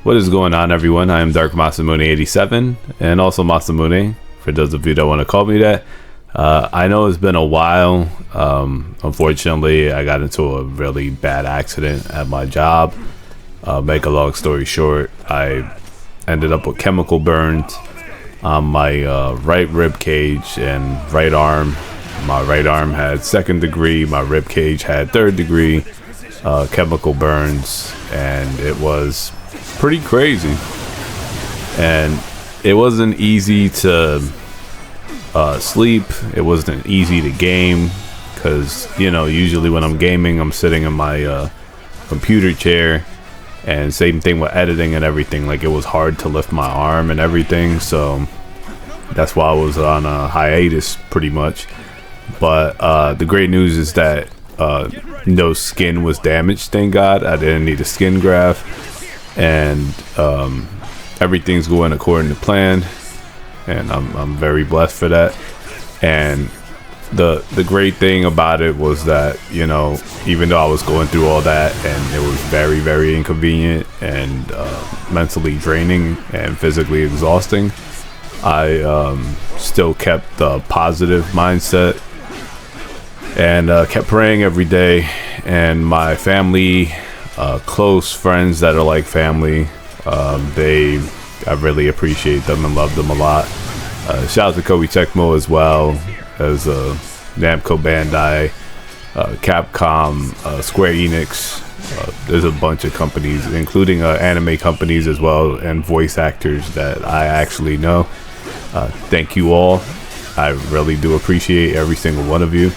What is going on, everyone? I am Dark Masamune87 and also Masamune, for those of you that want to call me that. I know it's been a while. Unfortunately, I got into a really bad accident at my job. Make a long story short, I ended up with chemical burns on my right rib cage and right arm. My right arm had 2nd degree, my rib cage had 3rd degree chemical burns, and it was pretty crazy. And it wasn't easy to sleep. It wasn't easy to game because, you know, usually when I'm gaming, I'm sitting in my computer chair, and same thing with editing and everything. Like, it was hard to lift my arm and everything, so that's why I was on a hiatus pretty much. But the great news is that no skin was damaged, thank God. I didn't need a skin graft, and everything's going according to plan, and I'm very blessed for that. And the great thing about it was that, you know, even though I was going through all that and it was very, very inconvenient and mentally draining and physically exhausting, I still kept the positive mindset and kept praying every day. And my family, close friends that are like family, I really appreciate them and love them a lot. Shout out to Kobe Tecmo as well as Namco Bandai, Capcom, Square Enix. There's a bunch of companies, including anime companies as well, and voice actors that I actually know. Thank you all. I really do appreciate every single one of you,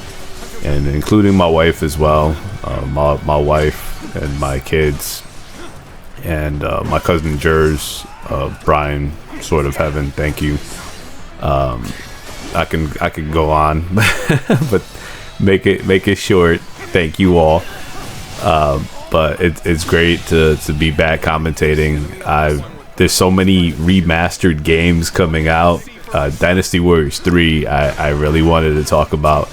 and including my wife as well. My wife and my kids, and my cousin Jers, Brian, sort of heaven. Thank you. I can go on, but make it short. Thank you all. But it's great to be back commentating. There's so many remastered games coming out. Dynasty Warriors 3, I really wanted to talk about.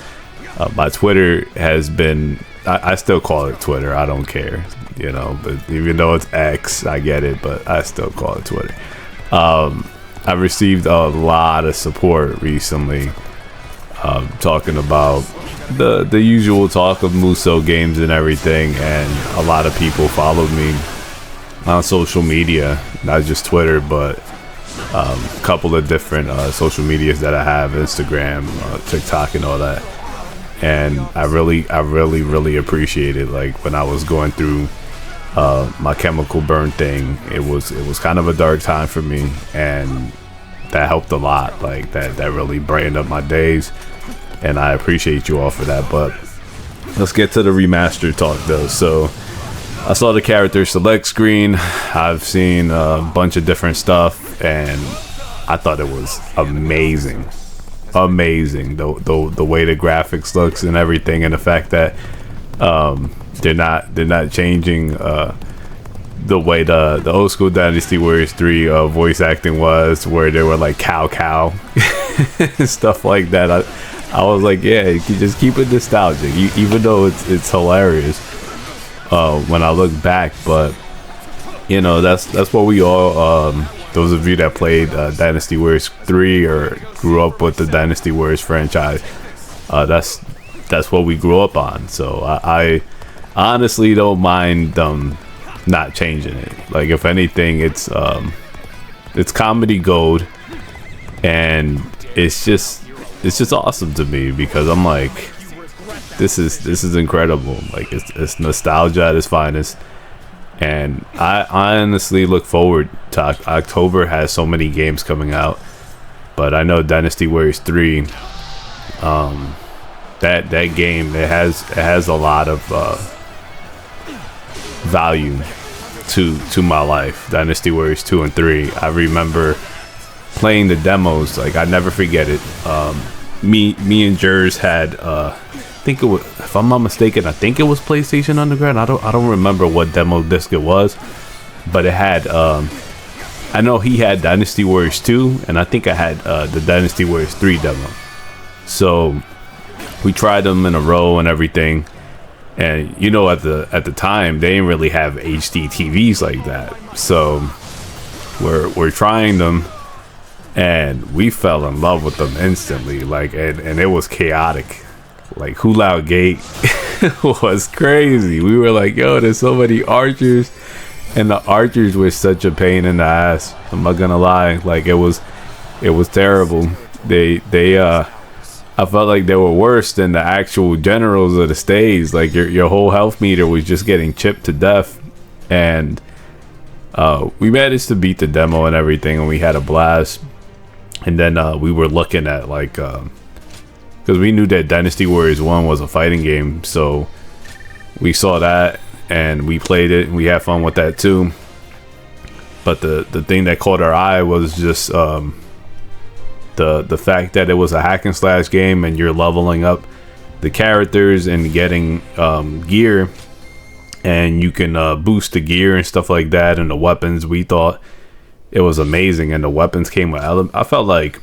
My Twitter has been, I still call it Twitter, I don't care, you know, but even though it's X, I get it, but I still call it Twitter. I received a lot of support recently, talking about the usual talk of Musou games and everything, and a lot of people followed me on social media, not just Twitter, but a couple of different social medias that I have, Instagram, TikTok, and all that. And I really appreciate it. Like, when I was going through my chemical burn thing, it was kind of a dark time for me, and that helped a lot. Like, that really brightened up my days, and I appreciate you all for that. But let's get to the remaster talk though. So I saw the character select screen. I've seen a bunch of different stuff, and I thought it was amazing. The way the graphics looks and everything, and the fact that they're not changing the way the old school Dynasty Warriors 3 voice acting was, where they were like cow stuff like that. I was like, yeah, you can just keep it nostalgic, even though it's hilarious when I look back. But, you know, that's what we all, those of you that played Dynasty Warriors 3 or grew up with the Dynasty Warriors franchise, that's what we grew up on. So I honestly don't mind them not changing it. Like, if anything, it's comedy gold, and it's just awesome to me, because I'm like, this is incredible. Like, it's nostalgia at its finest. And I honestly look forward to October. Has so many games coming out, but I know Dynasty Warriors 3, that game, it has a lot of value to my life. Dynasty Warriors 2 and 3, I remember playing the demos. Like, I never forget it. Me and Jers had I think it was, if I'm not mistaken, I think it was PlayStation Underground. I don't remember what demo disc it was, but it had I know he had Dynasty Warriors 2, and I think I had the Dynasty Warriors 3 demo. So we tried them in a row and everything. And you know, at the time, they didn't really have HD TVs like that. So we're trying them, and we fell in love with them instantly. Like, and it was chaotic. Like, Hulao Gate was crazy. We were like, yo, there's so many archers, and the archers were such a pain in the ass. I'm not gonna lie. Like, it was terrible. I felt like they were worse than the actual generals of the stage. Like, your whole health meter was just getting chipped to death. And we managed to beat the demo and everything, and we had a blast. And then we were looking at, like, because we knew that Dynasty Warriors 1 was a fighting game, so we saw that and we played it and we had fun with that too. But the thing that caught our eye was just the fact that it was a hack and slash game, and you're leveling up the characters and getting gear, and you can boost the gear and stuff like that, and the weapons. We thought it was amazing, and the weapons came with I felt like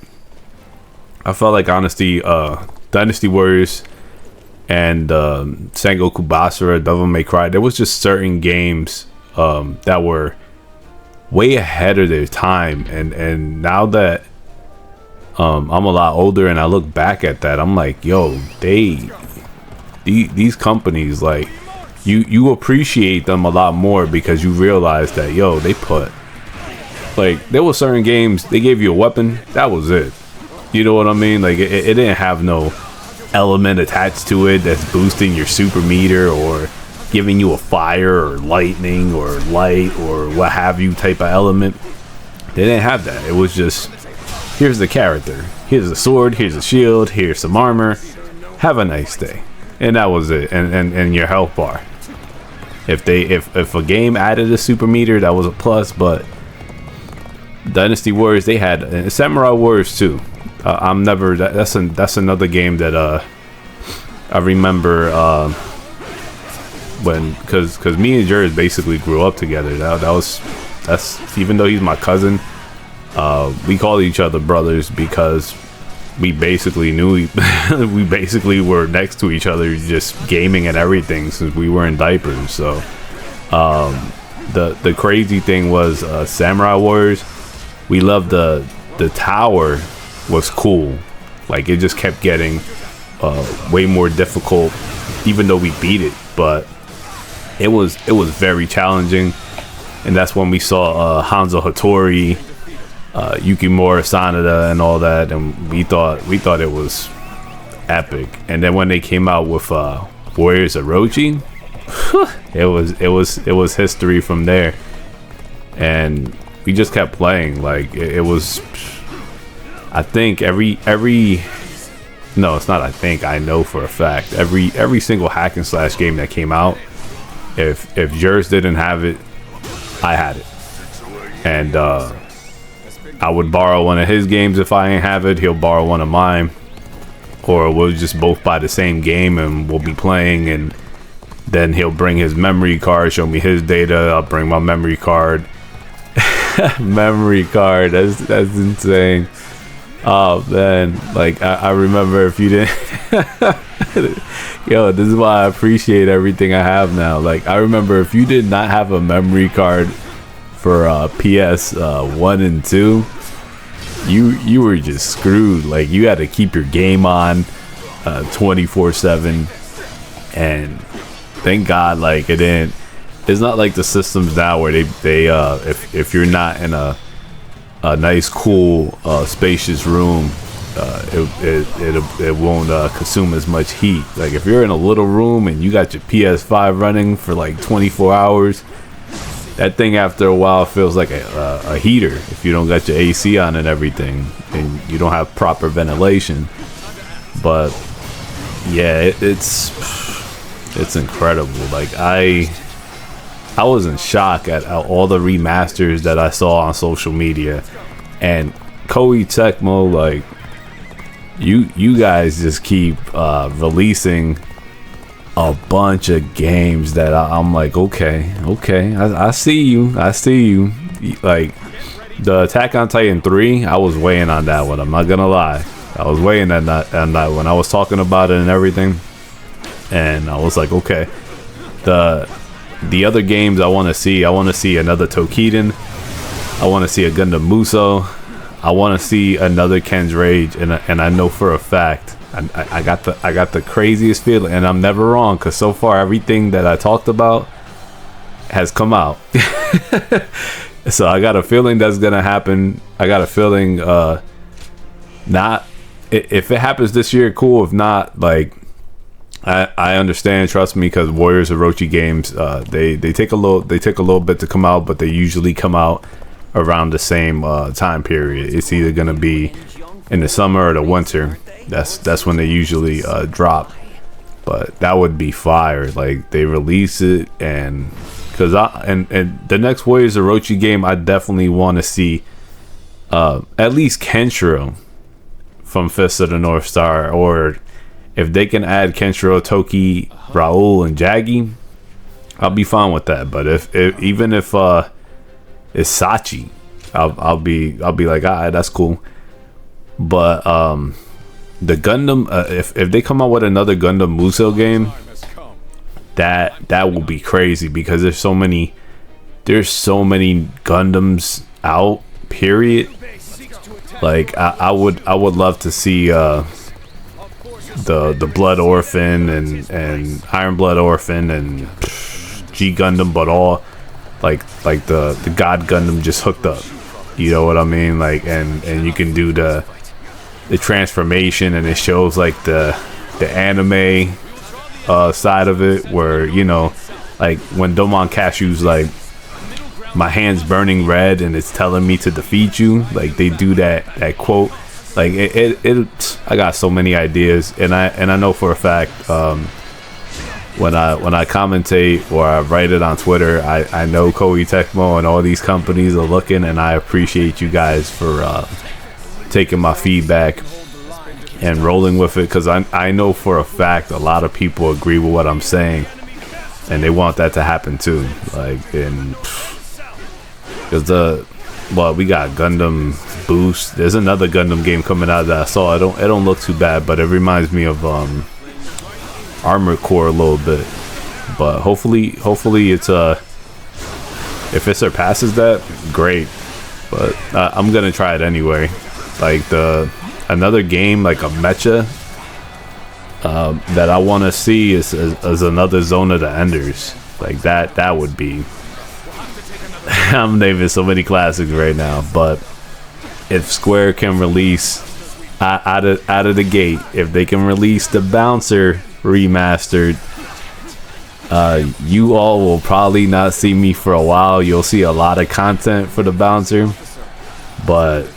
honestly, Dynasty Warriors and Sengoku Basara, Devil May Cry, there was just certain games that were way ahead of their time, and now that I'm a lot older and I look back at that, I'm like, yo, these companies, like, you appreciate them a lot more because you realize that, yo, they put, like, there were certain games they gave you a weapon, that was it. You know what I mean? Like, it didn't have no element attached to it that's boosting your super meter or giving you a fire or lightning or light or what have you type of element. They didn't have that. It was just, here's the character, here's a sword, here's a shield, here's some armor, have a nice day. And that was it. And your health bar. If a game added a super meter, that was a plus. But Dynasty Warriors, they had, and Samurai Warriors too. I'm never, that's another game that I remember when, because me and Jers basically grew up together. That's even though he's my cousin, we call each other brothers because we basically we basically were next to each other, just gaming and everything since we were in diapers. So the crazy thing was Samurai Warriors, we loved the tower was cool. Like, it just kept getting way more difficult even though we beat it, but it was very challenging. And that's when we saw Hanzo Hattori, Yukimura Sanada and all that, and we thought it was epic. And then when they came out with Warriors Orochi, it was history from there. And we just kept playing. Like, it was, I think no, it's not I think, I know for a fact, every single hack and slash game that came out, if Jers didn't have it, I had it. And I would borrow one of his games. If I ain't have it, he'll borrow one of mine, or we'll just both buy the same game and we'll be playing. And then he'll bring his memory card, show me his data, I'll bring my memory card. Memory card, that's insane. Oh man, like, I remember, if you didn't yo, this is why I appreciate everything I have now. Like, I remember if you did not have a memory card for PS 1 and 2, you were just screwed. Like, you had to keep your game on 24/7, and thank God, like, it's not like the systems now where they if you're not in a nice, cool, spacious room, it won't consume as much heat. Like, if you're in a little room and you got your PS5 running for like 24 hours, that thing after a while feels like a heater if you don't got your AC on and everything, and you don't have proper ventilation. But yeah, it's incredible. Like, I was in shock at all the remasters that I saw on social media. And Koei Tecmo, like, you guys just keep releasing a bunch of games that I'm like, okay, I see you. Like, the Attack on Titan 3, I was weighing on that one, I'm not gonna lie. I was weighing on that when I was talking about it and everything, and I was like, okay, the other games I want to see another Tokiden. I want to see a Gundam Musou. I want to see another Ken's Rage, and I know for a fact I got the craziest feeling, and I'm never wrong, because so far everything that I talked about has come out. So I got a feeling that's gonna happen. I got a feeling not if it happens this year, cool. If not, like I understand, trust me, because Warriors Orochi games they take a little bit to come out, but they usually come out around the same time period. It's either gonna be in the summer or the winter. That's when they usually drop. But that would be fire. Like, they release it, and because and the next Warriors Orochi game, I definitely want to see at least Kenshiro from Fist of the North Star, or if they can add Kenshiro, Toki, Raul, and Jaggy, I'll be fine with that. But if even if it's Sachi, I'll be like, alright, that's cool. But the Gundam, if they come out with another Gundam Musou game, that will be crazy, because there's so many Gundams out, period. Like, I would love to see the Blood Orphan and Iron Blood Orphan and G Gundam, but all like the God Gundam just hooked up, you know what I mean? Like, and you can do the transformation, and it shows like the anime side of it, where, you know, like when Domon Cashu's like, my hand's burning red and it's telling me to defeat you, like they do that quote. Like it I got so many ideas, and I know for a fact when I commentate or I write it on Twitter, I know Koei Tecmo and all these companies are looking, and I appreciate you guys for taking my feedback and rolling with it, because I know for a fact a lot of people agree with what I'm saying, and they want that to happen too. Like, because we got Gundam Boost. There's another Gundam game coming out that I saw. It don't look too bad, but it reminds me of Armored Core a little bit. But hopefully it's if it surpasses that, great. But I'm gonna try it anyway. Like, another game like a mecha that I want to see is another Zone of the Enders. Like that would be. I'm naming so many classics right now, but if Square can release out of the gate, if they can release the Bouncer remastered, you all will probably not see me for a while. You'll see a lot of content for the Bouncer, but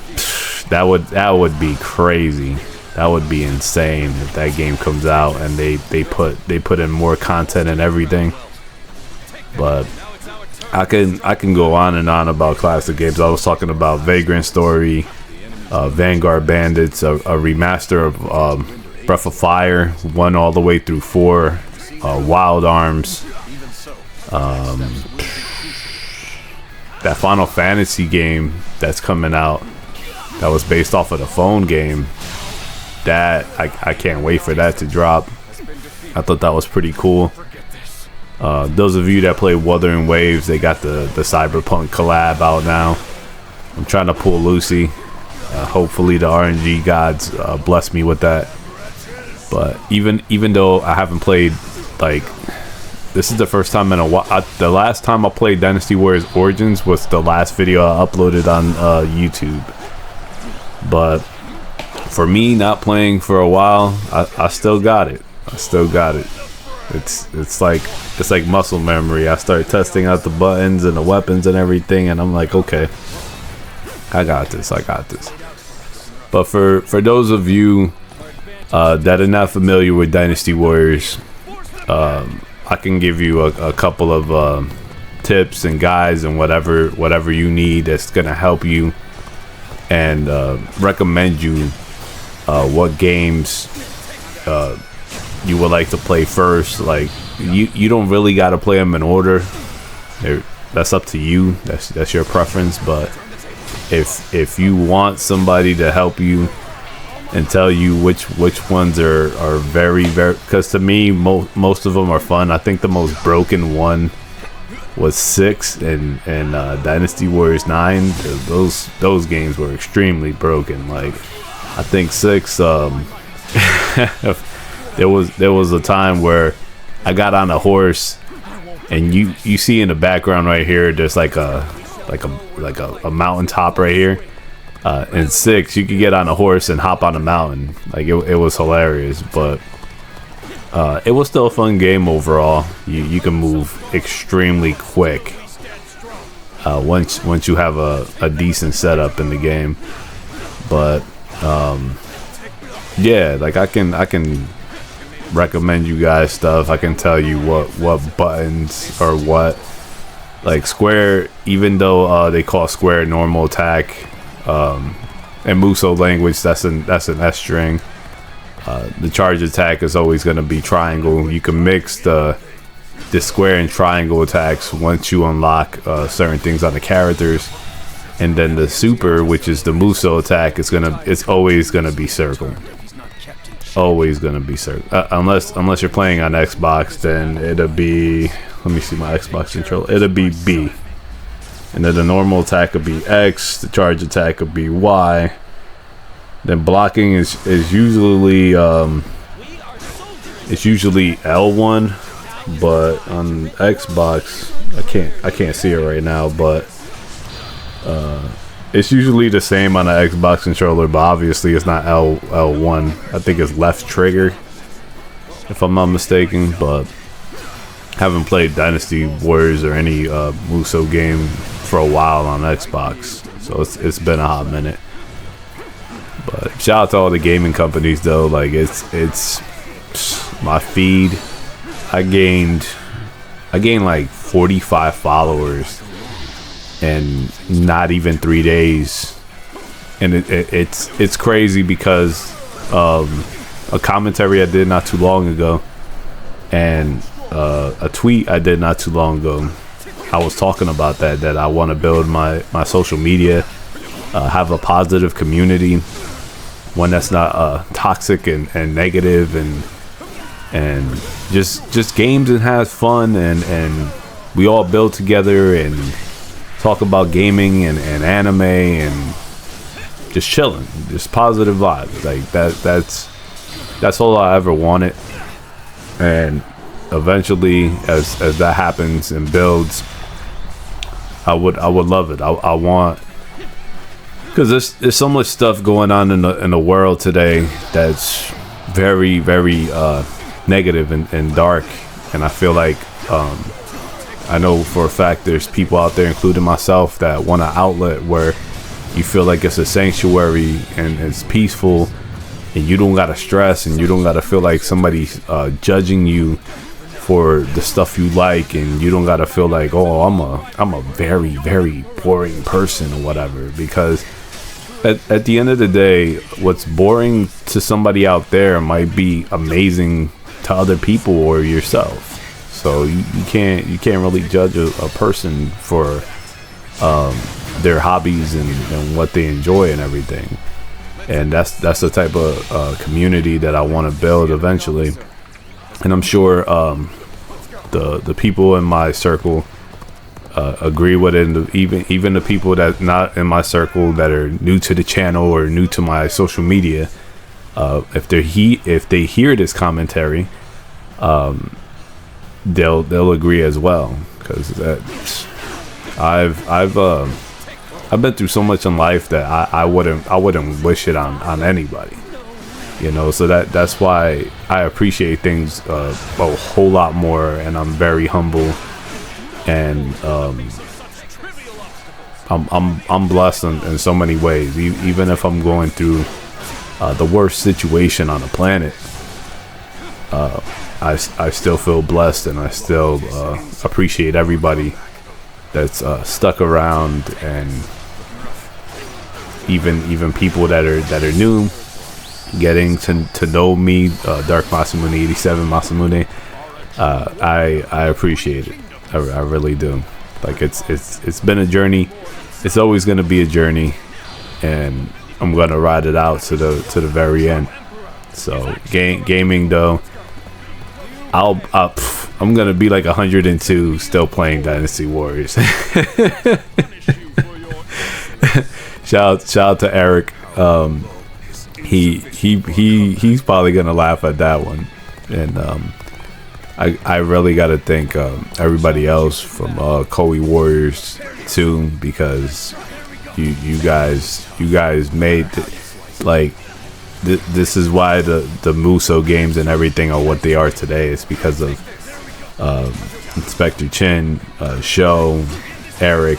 that would be crazy. That would be insane if that game comes out and they put in more content and everything. But I can go on and on about classic games. I was talking about Vagrant Story, Vanguard Bandits, a remaster of Breath of Fire 1 all the way through 4, Wild Arms, that Final Fantasy game that's coming out that was based off of the phone game. That I can't wait for that to drop. I thought that was pretty cool. Those of you that play Wuthering Waves, they got the Cyberpunk collab out now. I'm trying to pull Lucy. Hopefully the RNG gods bless me with that. But even though I haven't played, like, this is the first time in a while. The last time I played Dynasty Warriors Origins was the last video I uploaded on YouTube. But for me, not playing for a while, I still got it. It's like muscle memory. I start testing out the buttons and the weapons and everything, and I'm like, okay, I got this. But for those of you that are not familiar with Dynasty Warriors, I can give you a couple of tips and guides and whatever you need that's gonna help you, and recommend you what games you would like to play first. Like, you don't really got to play them in order. That's up to you. That's your preference. But if you want somebody to help you and tell you which ones are very, very, because to me most of them are fun. I think the most broken one was 6 and Dynasty Warriors 9. Those games were extremely broken. Like, I think 6 there was a time where I got on a horse, and you see in the background right here there's like a mountaintop right here. In 6 you could get on a horse and hop on a mountain. Like, it was hilarious, but it was still a fun game overall. You can move extremely quick once you have a decent setup in the game. But yeah, like I can recommend you guys stuff. I can tell you what buttons or what, like Square, even though they call Square normal attack, in Musou language that's an S string. The charge attack is always going to be triangle. You can mix the square and triangle attacks once you unlock certain things on the characters, and then the super, which is the Musou attack, it's always gonna be circle. Always gonna be circle. Unless you're playing on Xbox, then it'll be, let me see my Xbox controller. It'll be B, and then the normal attack would be X. The charge attack would be Y. Then blocking is usually it's usually L1, but on Xbox I can't see it right now, but it's usually the same on the Xbox controller, but obviously it's not L1. I think it's left trigger, if I'm not mistaken. But haven't played Dynasty Warriors or any Musou game for a while on Xbox, so it's been a hot minute. But shout out to all the gaming companies though. Like, it's my feed. I gained like 45 followers in not even 3 days, and it's crazy because a commentary I did not too long ago, and a tweet I did not too long ago. I was talking about that I want to build my social media, have a positive community, one that's not toxic and negative, and just games and has fun, and we all build together and talk about gaming and anime and just chilling, just positive vibes. Like that's all I ever wanted. And eventually, as that happens and builds, I would love it. I want, because there's so much stuff going on in the world today that's very, very negative and dark, and I feel like I know for a fact there's people out there, including myself, that want an outlet where you feel like it's a sanctuary and it's peaceful, and you don't gotta stress, and you don't gotta feel like somebody's judging you for the stuff you like, and you don't gotta feel like, oh, I'm a very, very boring person or whatever. Because at the end of the day, what's boring to somebody out there might be amazing to other people or yourself. So you can't really judge a person for their hobbies and what they enjoy and everything. And that's the type of community that I want to build eventually. And I'm sure the people in my circle agree with it. And even the people that not in my circle that are new to the channel or new to my social media, if they hear this commentary, they'll agree as well, because I've been through so much in life that I wouldn't wish it on anybody, you know. So that's why I appreciate things a whole lot more, and I'm very humble, and I'm blessed in so many ways. Even if I'm going through the worst situation on the planet, I still feel blessed, and I still appreciate everybody that's stuck around, and even people that are new, getting to know me, Dark Masamune 87 Masamune. I appreciate it. I really do. Like, it's been a journey. It's always going to be a journey, and I'm going to ride it out to the very end. So gaming though, I'm gonna be like 102 still playing Dynasty Warriors. shout out to Eric. He's probably gonna laugh at that one. And I really gotta thank everybody else from Koei Warriors too, because you guys made this is why the Musou games and everything are what they are today. It's because of Inspector Chin, Show, Eric.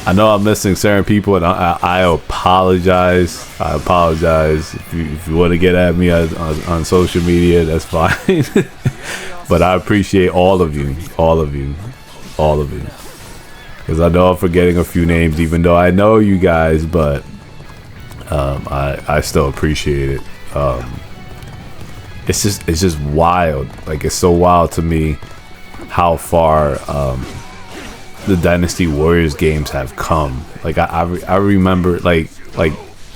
I know I'm missing certain people, and I apologize. I apologize if you want to get at me on social media. That's fine. But I appreciate all of you, because I know I'm forgetting a few names, even though I know you guys. But I still appreciate it. It's just wild. Like, it's so wild to me how far the Dynasty Warriors games have come. Like, I remember like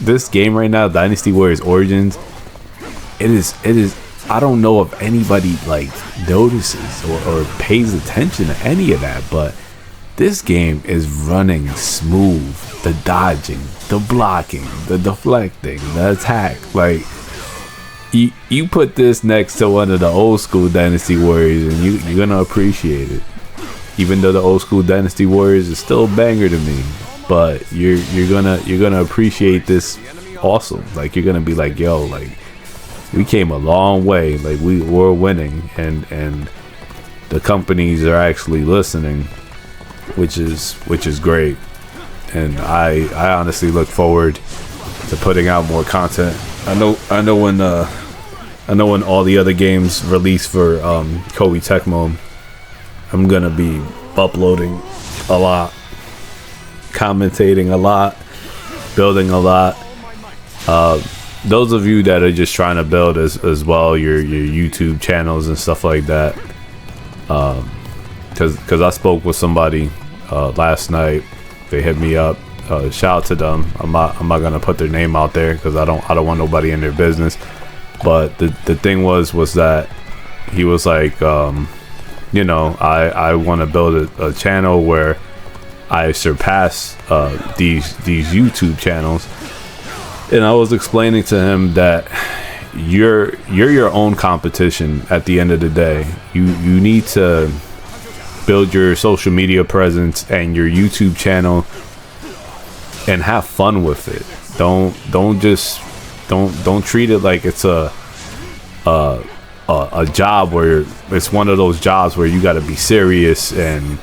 this game right now, Dynasty Warriors Origins. It is. I don't know if anybody like notices or pays attention to any of that, but this game is running smooth. The dodging, the blocking, the deflecting, the attack. Like, you put this next to one of the old school Dynasty Warriors, and you're gonna appreciate it. Even though the old school Dynasty Warriors is still a banger to me, but you're gonna appreciate this also. Like, you're gonna be like, yo, like, we came a long way. Like, we're winning, and the companies are actually listening, which is great. And I honestly look forward to putting out more content. I know when all the other games release for Koei Tecmo, I'm gonna be uploading a lot, commentating a lot, building a lot. Those of you that are just trying to build as well your YouTube channels and stuff like that, because I spoke with somebody last night. They hit me up. Shout out to them. I'm not gonna put their name out there because I don't want nobody in their business. But the thing was that he was like, I want to build a channel where I surpass these YouTube channels. And I was explaining to him that you're your own competition at the end of the day. You need to build your social media presence and your YouTube channel and have fun with it. Don't treat it like it's a job where it's one of those jobs where you got to be serious and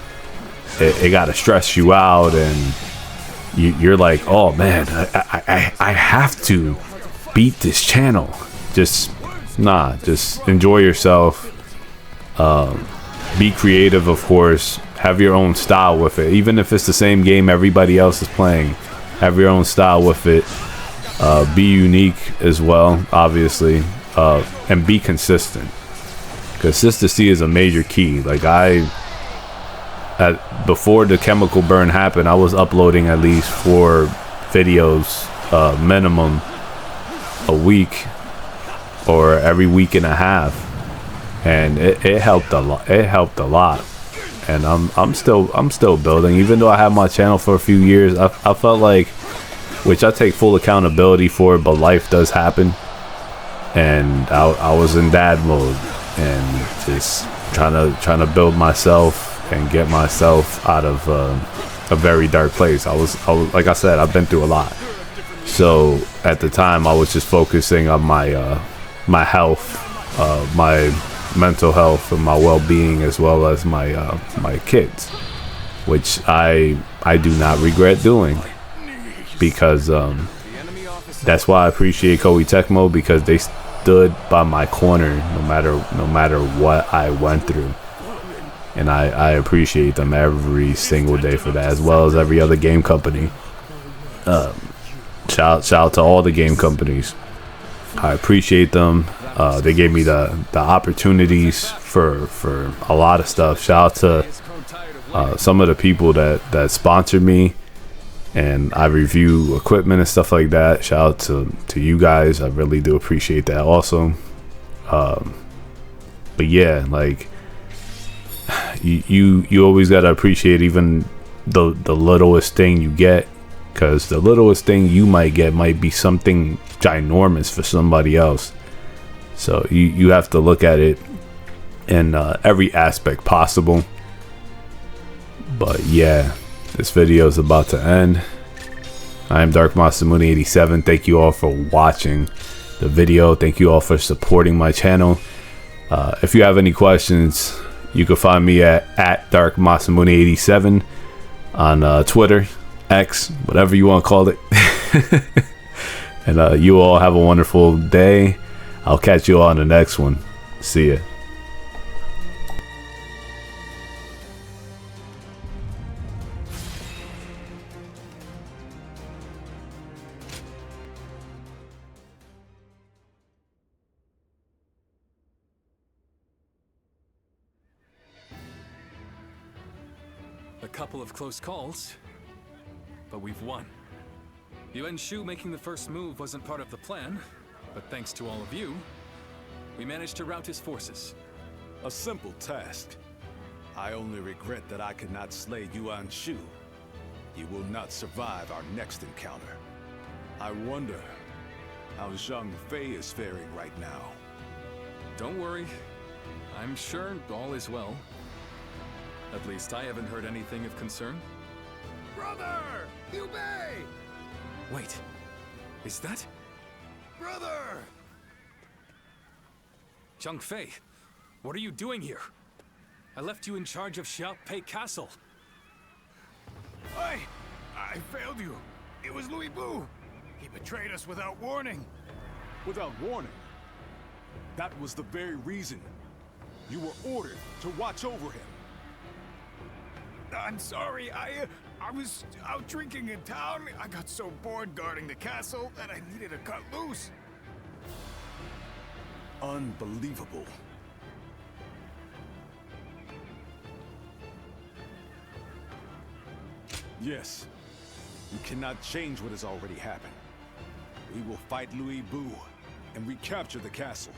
it got to stress you out, and you're like, oh man, I have to beat this channel. Just enjoy yourself. Be creative, of course. Have your own style with it. Even if it's the same game everybody else is playing, have your own style with it. Be unique as well, obviously, and be consistent. Consistency is a major key. Like, before the chemical burn happened, I was uploading at least 4 videos minimum a week or every week and a half, and it helped a lot. It helped a lot, and I'm still building. Even though I had my channel for a few years, I felt like, which I take full accountability for, but life does happen, and I was in dad mode and just trying to build myself and get myself out of a very dark place. I was like I said, I've been through a lot. So at the time, I was just focusing on my my health, my mental health, and my well-being, as well as my kids, which I do not regret doing, because that's why I appreciate Koei Tecmo, because they stood by my corner no matter what I went through. And I appreciate them every single day for that, as well as every other game company. Shout out to all the game companies. I appreciate them. They gave me the opportunities for a lot of stuff. Shout out to some of the people that sponsored me, and I review equipment and stuff like that. Shout out to you guys. I really do appreciate that also. But yeah, like you always gotta appreciate even the littlest thing you get, because the littlest thing you might get might be something ginormous for somebody else. So you have to look at it in every aspect possible. But yeah, this video is about to end. I am Dark Masamune 87. Thank you all for watching the video. Thank you all for supporting my channel. If you have any questions, you can find me at Dark Masamune 87 on Twitter, X, whatever you want to call it. And you all have a wonderful day. I'll catch you all on the next one. See ya. A couple of close calls, but we've won. Yuan Shu making the first move wasn't part of the plan, but thanks to all of you, we managed to rout his forces. A simple task. I only regret that I could not slay Yuan Shu. He will not survive our next encounter. I wonder how Zhang Fei is faring right now. Don't worry, I'm sure all is well. At least I haven't heard anything of concern. Brother! Liu Bei! Wait, is that Brother! Zhang Fei? What are you doing here? I left you in charge of Xiaopei Castle. I failed you. It was Louis Bu. He betrayed us without warning. Without warning? That was the very reason. You were ordered to watch over him. I'm sorry, I was out drinking in town. I got so bored guarding the castle that I needed to cut loose. Unbelievable. Yes, you cannot change what has already happened. We will fight Louis Bu and recapture the castle.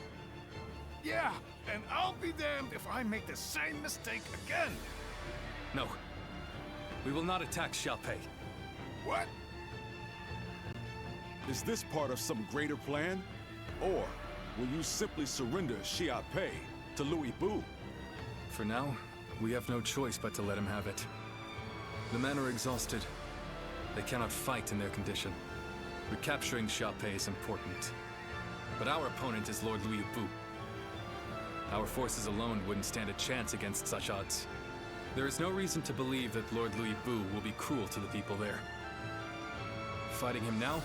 Yeah, and I'll be damned if I make the same mistake again. No, we will not attack Xiaopei. What? Is this part of some greater plan? Or will you simply surrender Xiaopei to Louis Bu? For now, we have no choice but to let him have it. The men are exhausted. They cannot fight in their condition. Recapturing Xiaopei is important. But our opponent is Lord Louis Bu. Our forces alone wouldn't stand a chance against such odds. There is no reason to believe that Lord Louis Bu will be cruel to the people there. Fighting him now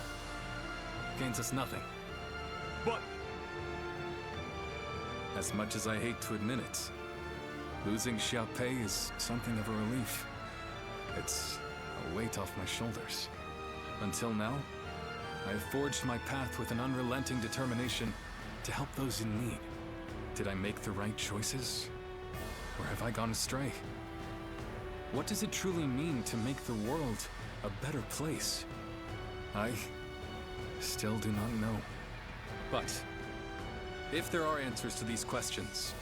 gains us nothing. But as much as I hate to admit it, losing Xiaopei is something of a relief. It's a weight off my shoulders. Until now, I have forged my path with an unrelenting determination to help those in need. Did I make the right choices? Or have I gone astray? What does it truly mean to make the world a better place? I still do not know. But if there are answers to these questions,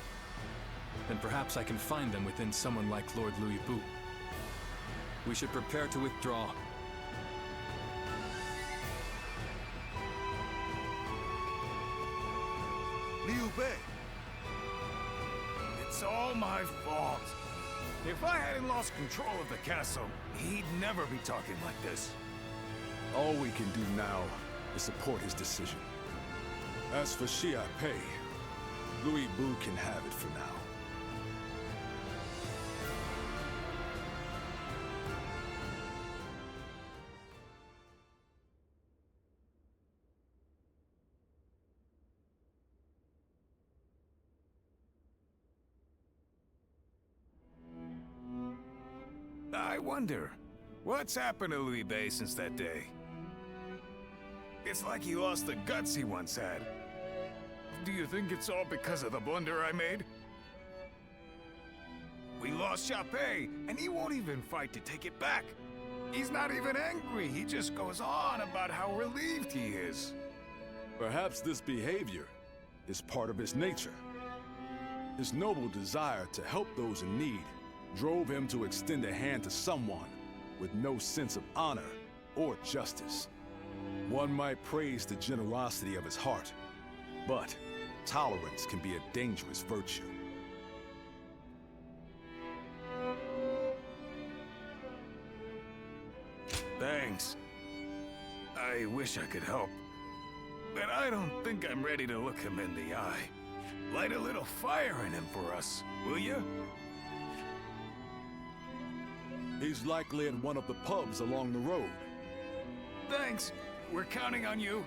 then perhaps I can find them within someone like Lord Louis Bu. We should prepare to withdraw. Liu Bei, it's all my fault. If I hadn't lost control of the castle, he'd never be talking like this. All we can do now is support his decision. As for Xiaopei, Louis Bu can have it for now. I wonder, what's happened to Liu Bei since that day? It's like he lost the guts he once had. Do you think it's all because of the blunder I made? We lost Xiaopei, and he won't even fight to take it back. He's not even angry, he just goes on about how relieved he is. Perhaps this behavior is part of his nature. His noble desire to help those in need drove him to extend a hand to someone with no sense of honor or justice. One might praise the generosity of his heart, but tolerance can be a dangerous virtue. Thanks. I wish I could help, but I don't think I'm ready to look him in the eye. Light a little fire in him for us, will you? He's likely at one of the pubs along the road. Thanks. We're counting on you.